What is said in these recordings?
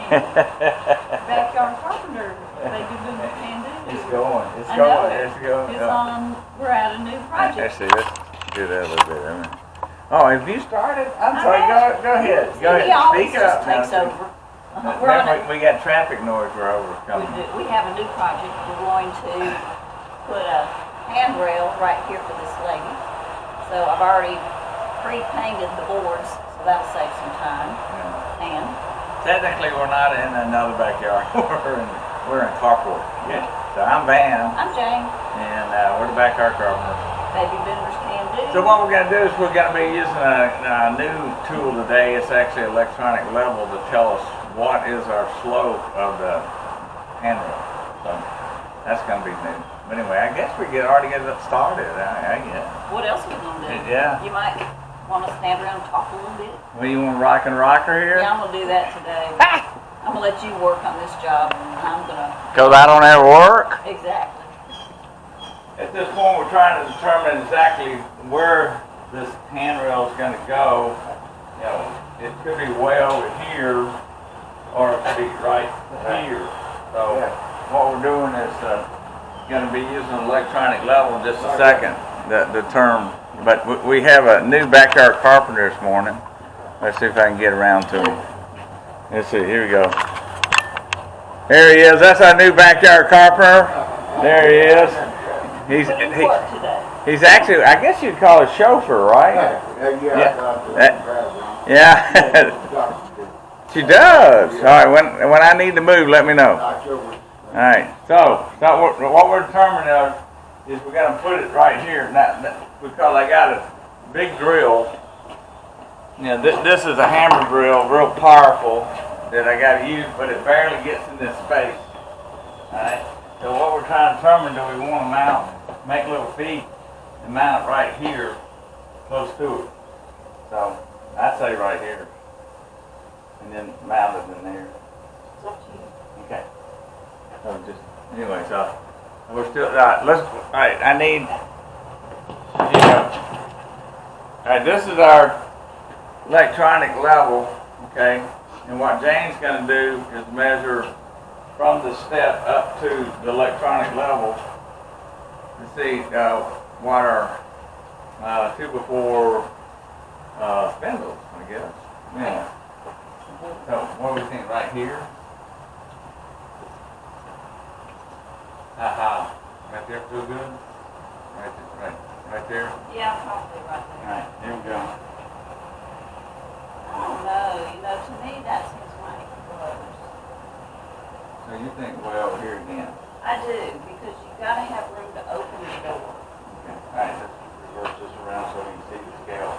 Backyard Carpenters, they do good can do. It's going. It's I going. know. It's going. It's on, we're at a new project. Let's see. Let's do that a little bit. Oh, have you started? I'm sorry. Go ahead. Go ahead. He always Speak up. just takes now. over. We got traffic noise we're overcoming. We have a new project. We're going to put a handrail right here for this lady. So I've already pre-painted the boards, so that'll save some time. Yeah. And Technically, we're not in another backyard. we're in carport. Yeah. So I'm Van. I'm Jane. And we're the backyard carpenter. Baby benders can do. So what we're going to do is we're going to be using a new tool today. It's actually electronic level to tell us what is our slope of the handrail. So that's going to be new. But anyway, I guess we already get it started. I guess. What else are we going to do? Yeah. You might want to stand around and talk a little bit. Well, you want rock and rocker here? Yeah, I'm going to do that today. I'm going to let you work on this job, and I'm going to... Because I don't ever work? Exactly. At this point, we're trying to determine exactly where this handrail is going to go. You know, it could be way over here, or it could be right here. So what we're doing is going to be using an electronic level in just a second, the term. But we have a new backyard carpenter this morning. Let's see if I can get around to him. Let's see, here we go. There he is. That's our new backyard carpenter. There he is. He's actually, I guess you'd call a chauffeur, right? Yeah. She does. All right, when I need to move, let me know. All right, so what we're determining is we're going to put it right here now, because I got a big drill. You know, this is a hammer drill, real powerful, that I got to use, but it barely gets in this space. All right. So what we're trying to determine, do we want to mount, make little feet, and mount it right here, close to it. So I'd say right here, and then mount it in there. Okay. So just anyway, so we're still all right. I need, you know. All right, this is our electronic level, okay. And what Jane's going to do is measure from the step up to the electronic level to see what our 2x4 spindles, I guess. Yeah. So what do we think right here? Aha. Right there, feel good? Right there? Yeah, probably right there. All right, here we go. Oh no, you know, to me that seems mighty close. So you think way over here again? I do, because you got to have room to open the door. Okay. All right, let's reverse this around so we can see the scale.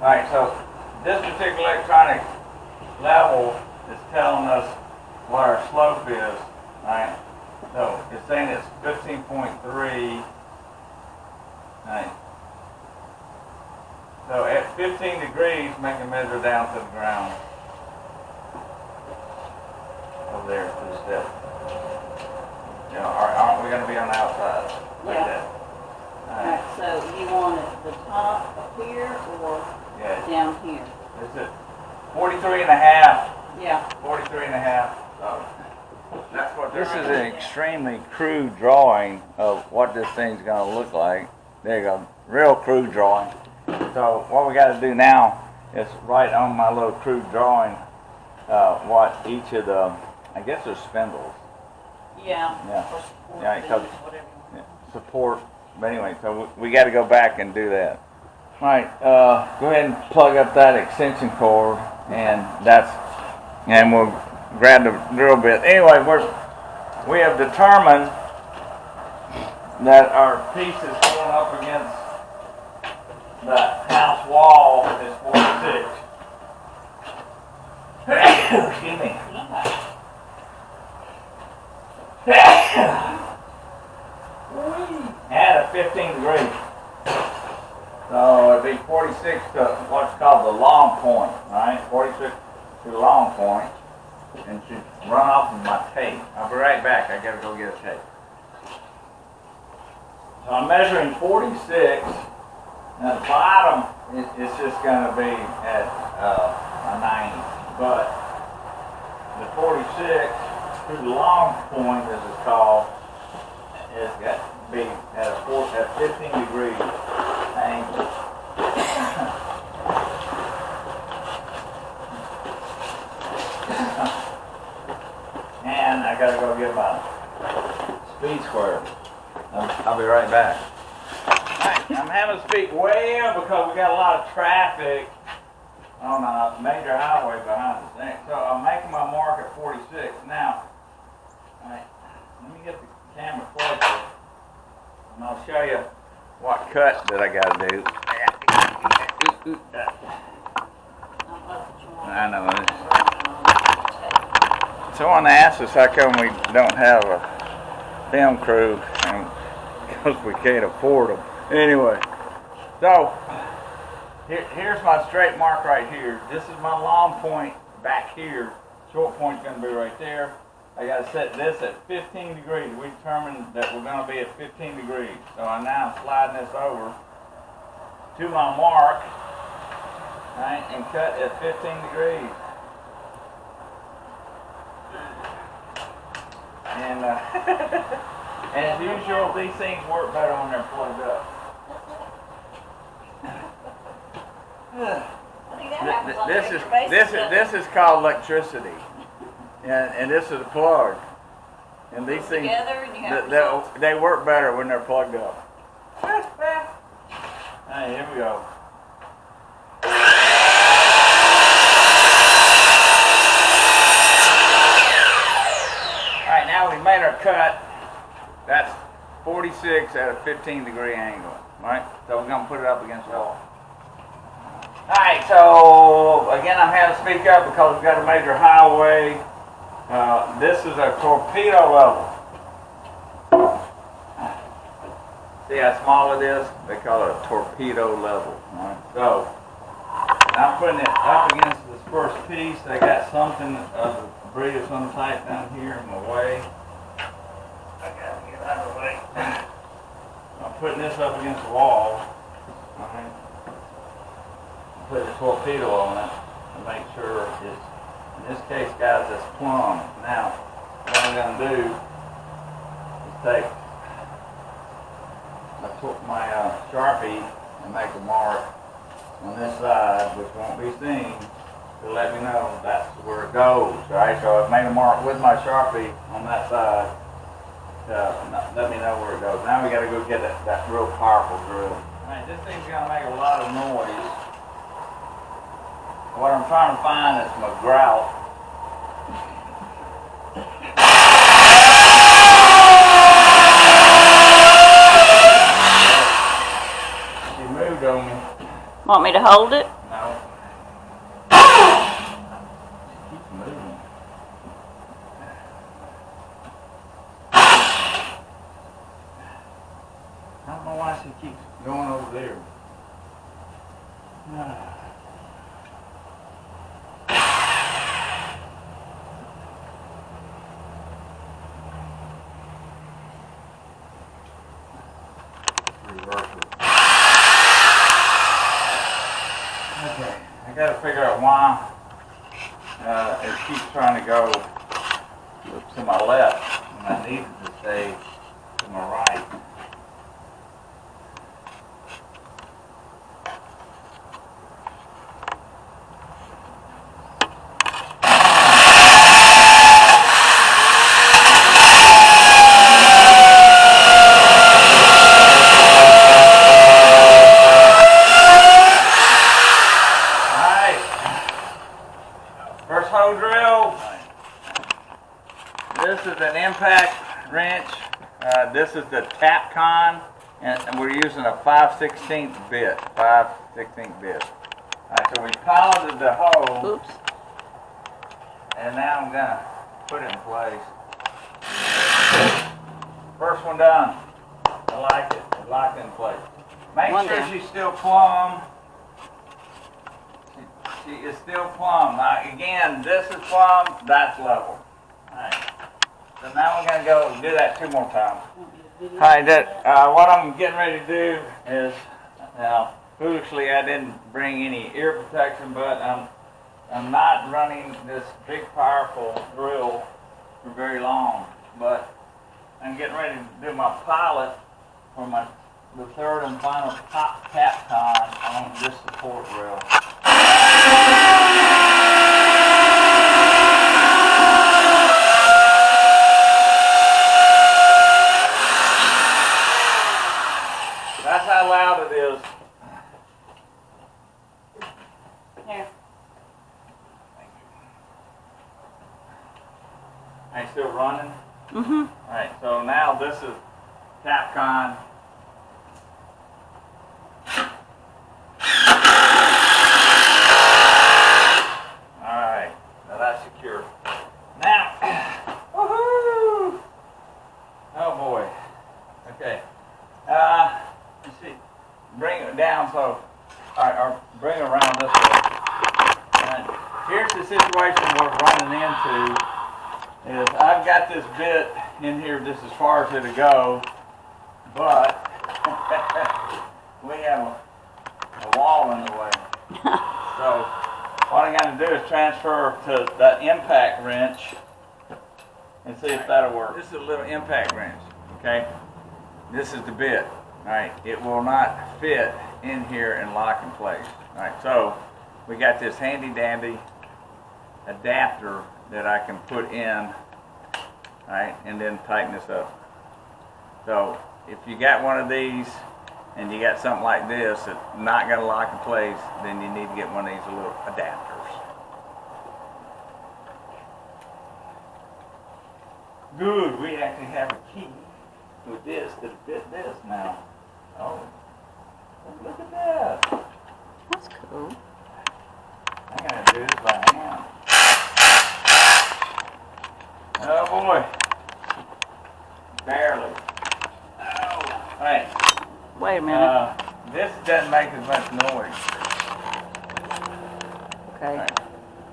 All right, so this particular electronic level is telling us what our slope is. All right, so it's saying it's 15.3. All right. So at 15 degrees, make a measure down to the ground. Over there to the step. You know, aren't we going to be on the outside? Like that? Alright, so you want it the top up here or down here? Is it 43 and a half? Yeah. 43 and a half. So that's what this is an extremely crude drawing of what this thing's going to look like. There you go. Real crude drawing. So what we got to do now is write on my little crude drawing what each of the, I guess they're spindles. Yeah. Yeah. Or support, Yeah, because support. But anyway, so we got to go back and do that. All right, go ahead and plug up that extension cord, and we'll grab the drill bit. Anyway, we have determined that our piece is going up against the house wall is 46. Excuse me. At a 15 degrees. So it'd be 46 to what's called the long point, right? 46 to the long point, and should run off of my tape. I'll be right back. I gotta go get a tape. So I'm measuring 46. Now the bottom is just going to be at a 90, but the 46 through the long point, as it's called, it's got to be at a 15-degree angle. And I gotta go get my speed square. I'll be right back. Alright, I'm having to speak way up because we got a lot of traffic on a major highway behind the thing. So I'm making my mark at 46. Now, alright, let me get the camera closer and I'll show you what cut that I gotta do. I know it. Someone asked us how come we don't have a film crew, and because we can't afford them. Anyway, so here's my straight mark right here. This is my long point back here. Short point's going to be right there. I got to set this at 15 degrees. We determined that we're going to be at 15 degrees. So I'm now sliding this over to my mark, right, and cut at 15 degrees. And as usual, these things work better when they're plugged up. This is called electricity, and this is a plug. And these things they work better when they're plugged up. Hey, here we go. Alright, now we've made our cut. That's 46 at a 15-degree angle, right? So we're going to put it up against the wall. Alright, so again I'm having to speak up because we've got a major highway. This is a torpedo level. See how small it is? They call it a torpedo level. Right? So I'm putting it up against this first piece. I got something of debris of some type down here in my way. I gotta get out of the way. I'm putting this up against the wall. Right. Put a torpedo on it to make sure it's, in this case, guys, it's plumb. Now, what I'm going to do is take my Sharpie and make a mark on this side, which won't be seen, to let me know that's where it goes, right? So I've made a mark with my Sharpie on that side to let me know where it goes. Now we got to go get that real powerful drill. All right, this thing's going to make a lot of noise. What I'm trying to find is my grout. She moved on me. Want me to hold it? No. She keeps moving. I don't know why she keeps going over there. Okay, I got to figure out why it keeps trying to go to my left when I need it to stay to my right. First hole drill. This is an impact wrench. This is the Tapcon, and we're using a 5/16 bit. 5/16 bit. Alright, so we piloted the hole. Oops. And now I'm gonna put it in place. First one done. I like it. It's locked in place. Make sure she's still plumb. She is still plumb. Now again, this is plumb, that's level. Alright. So now we're going to go do that 2 more times. Alright, what I'm getting ready to do is, now, foolishly I didn't bring any ear protection, but I'm I'm not running this big powerful drill for very long, but I'm getting ready to do my pilot for the third and final tap time on this support drill. That's how loud it is. Here. Are you still running? Mm-hmm. Alright, so now this is Capcom. Alright, now that's secure. Now, woohoo! Oh boy. Okay. Let's see. Bring it down so, or bring it around this way. And here's the situation we're running into. Is I've got this bit in here just as far as it'll go, but we have a wall in the way. So what I'm going to do is transfer to the impact wrench and see if that'll work. This is a little impact wrench, okay? This is the bit, all right? It will not fit in here and lock in place. All right, so we got this handy dandy adapter that I can put in, right, and then tighten this up. So if you got one of these and you got something like this that's not going to lock in place, then you need to get one of these little adapters. Good, we actually have a key with this to fit this now. Oh, look at that. That's cool. I gotta do this by hand. Oh boy. Barely. Oh. Hey. Wait a minute. This doesn't make as much noise. Okay. Right.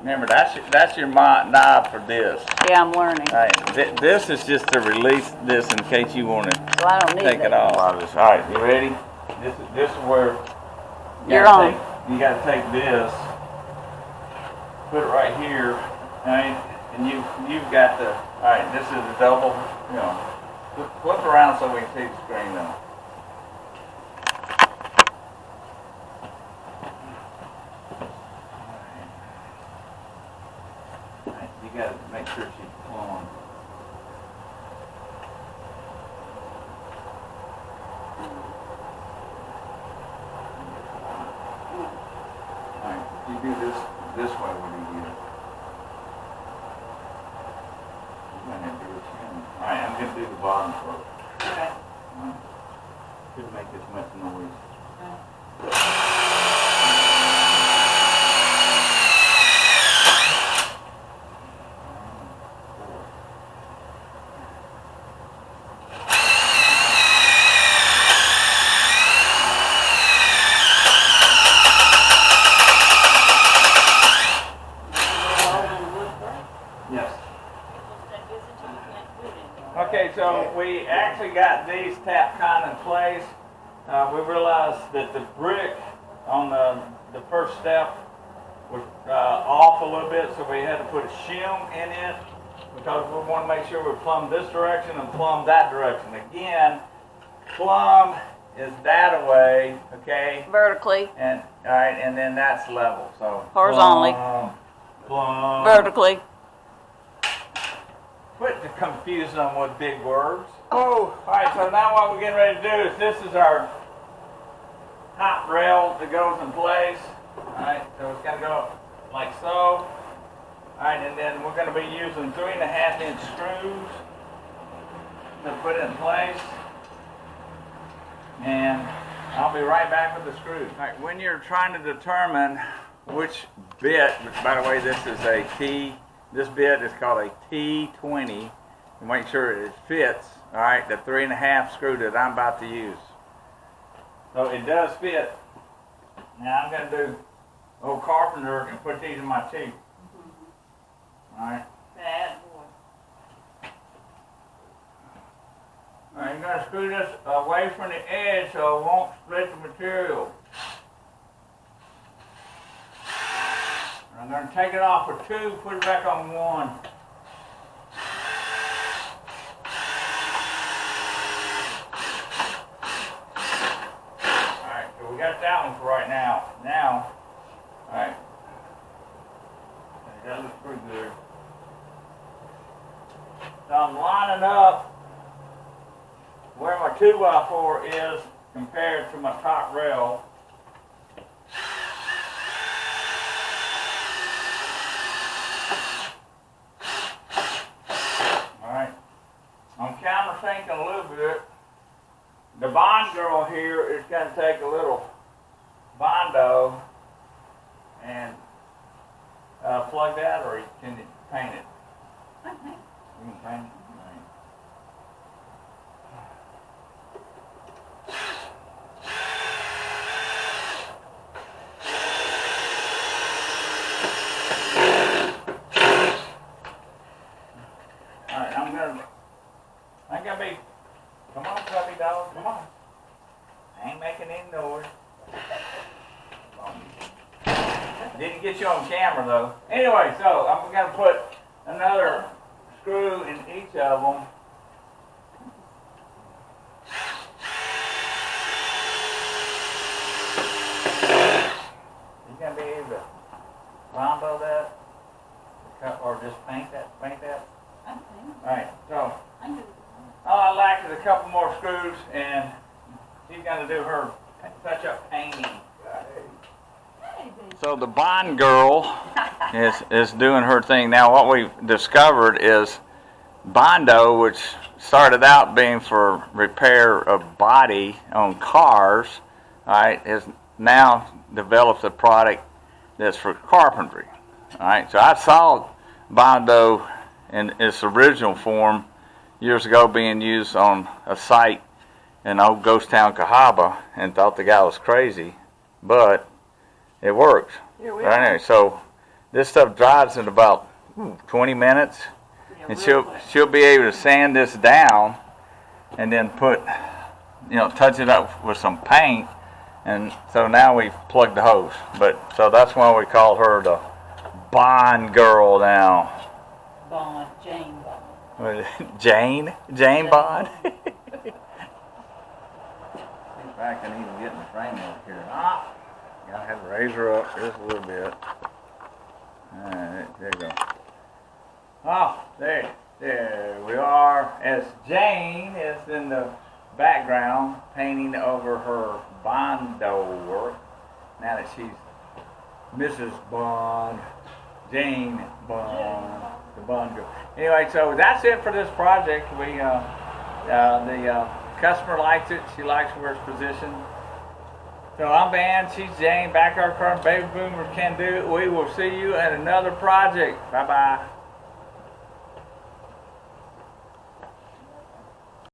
Remember, that's your knob for this. Yeah, I'm learning. Right. This is just to release this in case you want to So I don't need take it off. All right, you ready? This is where You're on. You got to take this, put it right here, right? And you've got the, all right, this is a double, you know, flip around so we can see the screen now. All right, you got to make sure she's on. All right, you do this way when you get it. Alright, I'm going to do the bottom first. Okay. Shouldn't make as much noise. Yes. Okay, so we actually got these Tapcon in place. We realized that the brick on the first step was off a little bit, so we had to put a shim in it because we want to make sure we plumb this direction and plumb that direction. Again, plumb is that away, okay? Vertically. And all right, and then that's level. So Horizontally. Plumb. Vertically. Quit to confuse them with big words. Oh, all right, so now what we're getting ready to do is this is our top rail that goes in place. All right, so it's going to go like so. All right, and then we're going to be using 3.5-inch screws to put it in place. And I'll be right back with the screws. All right, when you're trying to determine which bit, which by the way, this is a T. This bit is called a T20. To make sure it fits, all right, the 3.5 screw that I'm about to use. So it does fit. Now I'm going to do old Carpenter and put these in my teeth. All right. Bad boy. All right, you're going to screw this away from the edge so it won't split the material. Run I'm going to take it off with 2, put it back on 1. Alright, so we got that one for right now. Now, alright. That looks pretty good. So I'm lining up where my 2x4 is compared to my top rail. Alright. I'm countersinking a little bit. The bond girl here is going to take a little Bondo and plug that, or can you paint it? Okay. You can paint it. Alright, I'm gonna be, come on puppy dog, come on. I ain't making any noise. Didn't get you on camera though. Anyway, so I'm gonna put another screw in each of them. You gonna be able to Bondo that? Or just paint that? Alright, so all I lack is a couple more screws, and she's gonna do her touch-up painting. So the bond girl is doing her thing. Now what we've discovered is Bondo, which started out being for repair of body on cars, alright, has now developed a product that's for carpentry. Alright, so I saw Bondo in its original form years ago being used on a site in old ghost town Cahaba and thought the guy was crazy, but it works. But anyway, so this stuff dries in about 20 minutes, and she'll be able to sand this down and then put, touch it up with some paint, and so now we've plugged the hose. But so that's why we call her the Bond Girl now. Bond, Jane Bond. Jane Bond? In fact, I need to get in the framework here. Gotta have to raise her up just a little bit. Alright, there you go. There we are. As Jane is in the background painting over her Bondo work. Now that she's Mrs. Bond, Jane Bond, the Bond girl. Anyway, so that's it for this project. The customer likes it. She likes where it's positioned. So I'm Van, she's Jane, backyard car, baby boomers can do it. We will see you at another project. Bye-bye.